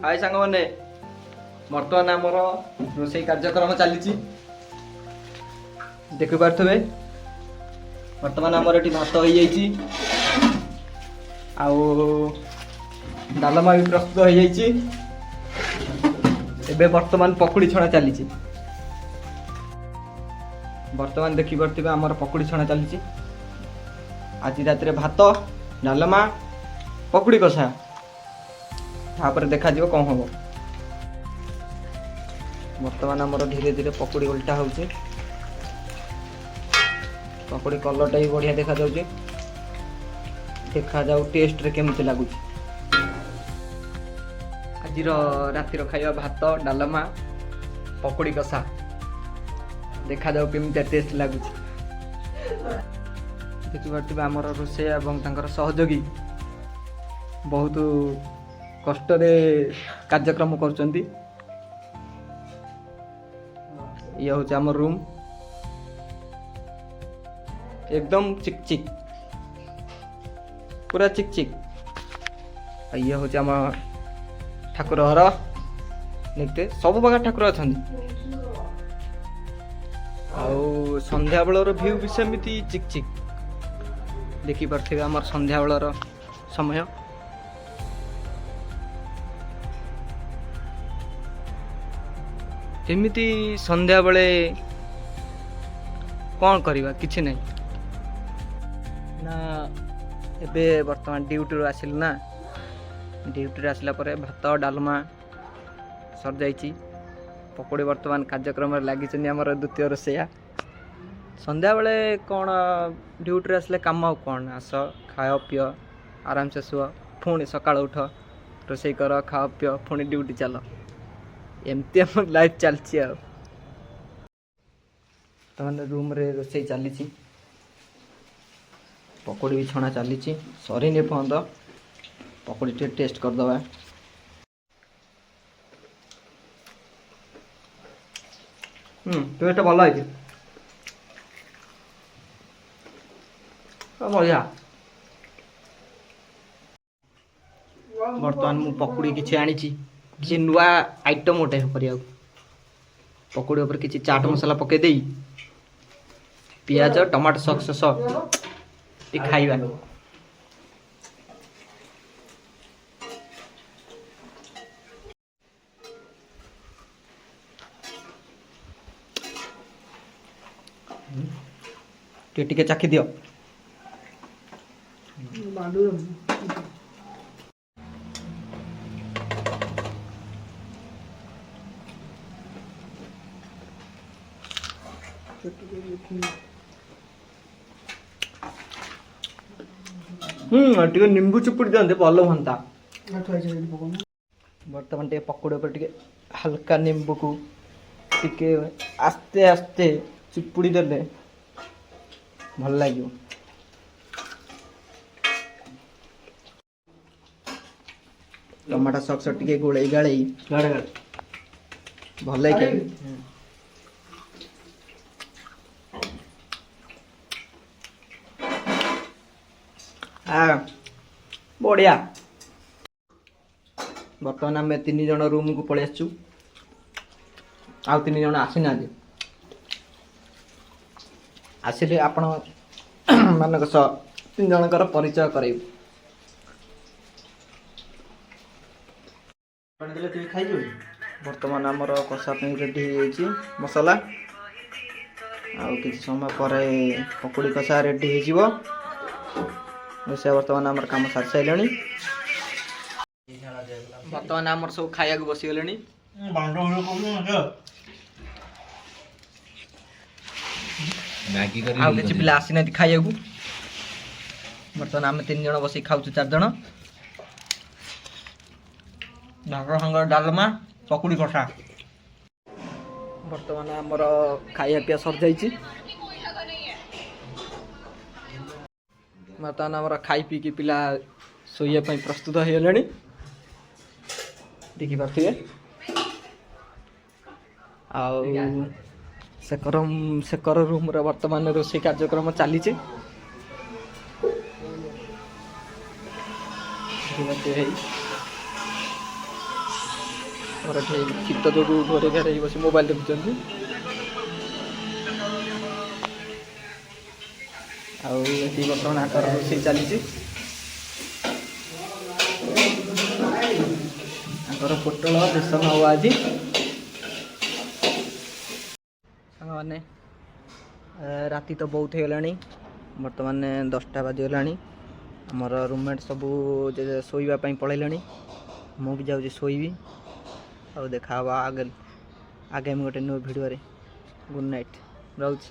हाय सांग मैंने बर्तमान आमर रोसई कार्यक्रम चली देखि पारे बर्तमान आमर ये भात हो डालमा भी प्रस्तुत हो जाए बर्तमान पकुड़ी छणा चली बर्तमान देखि पारे आमर पकुड़ी छणा चली आज रात भात डालमा पकुड़ी कषा तापर देखा कौन हम बर्तमान आमर धीरे धीरे पकुड़ी उल्टा हो पकुड़ी कलरटा भी बढ़िया देखा जाऊ टेस्ट रे केमती लगुच आज रातिर खाଇବା भात डालमा पकुड़ी कषा देखा जाऊ केमती टेस्ट लगुच देखिए आमर रोषेया और सहयोगी बहुत कष्ट कार्यक्रम कर ये हूँ आम रूम एकदम चिकचिक पूरा चिकचिक ये हूँ आम ठाकुर घर देखते सब प्रकार ठाकुर अच्छा संध्या बेलर व्यू भी सेमती चिकचिक देखी पारे आम संध्या बेलर समय एमिति संध्या बेले कौन करवा किछि नहीं ना एबे वर्तमान ड्यूटी आसिल ना ड्यूटी आसला परे भात डालमा सर जाइछि पकोड़ी वर्तमान कार्यक्रम लगी आमर द्वितीय रोषेया संध्या बेले कौन ड्यूटी आसले काम कौन आस खाओ पिओ आराम से शुआ पुणी सकाळ उठ रोषेई कर खाओ पिओ पुणी ड्यूटी चल एमती आम लाइफ चलती रूम रे रोषेई चली पकोड़ी भी छणा चली सरी नहीं पर्यंत पकोड़ी टे टेस्ट करदे टेस्ट भल है बढ़िया बर्तमान मु पकोड़ी किसी आनी किसी नुआ आइटम गोटे कर पकोड़ी उपर किसी चाट मसला पके दे पियाज टमाटो सॉस खाइबा टे चाखी दियो टे निंबू चुपुड़ी दिखते भल हाँ बर्तमान टे पकोड़ी पर टे हल्का निंबू को टे आस्ते आस्ते चुपुड़ी देले भल लगे टमाटो सॉस टे गोले गाड़े भल लगे बढ़िया बर्तमान आम 3 जन रूम को पलि आसु आउ 3 जन आसीना आसिले आपण मानक 3 जनकर परिचय कर बर्तमान आमर कषा रेडी हो मसला आउ किसी समय पर पकोड़ी कषा रेडी हो रोषेया बर्तमान आमर काम सारी सारे बर्तमान आमर सब खाया बसीगले किसी पिला आसीना खाया बर्तमान आम 3 जन बस खाऊ 4 जन भाग सांग डालमा पकुड़ी कषा बर्तमान आमर खाया पिया सर जाइए बर्तमान आमर खाई पी की पिला शोया प्रस्तुत हो गले देखी पारे सेकर रूम वर्तमान रोषेई कार्यक्रम चली घर शीत जो घरे घरे बस मोबाइल देखुं आती बर्तमान आकर रोषे चली आकर पोटल बेसन हम आज मैंने राति तो बहुत हो गला बर्तमान 10टा बाजीगला आमर रूममेट सबू शोवाई पलैले मु भी जाऊँ शोबी और देखा आगे आगे गोटे न्यू वीडियो रे गुड नाइट रोच।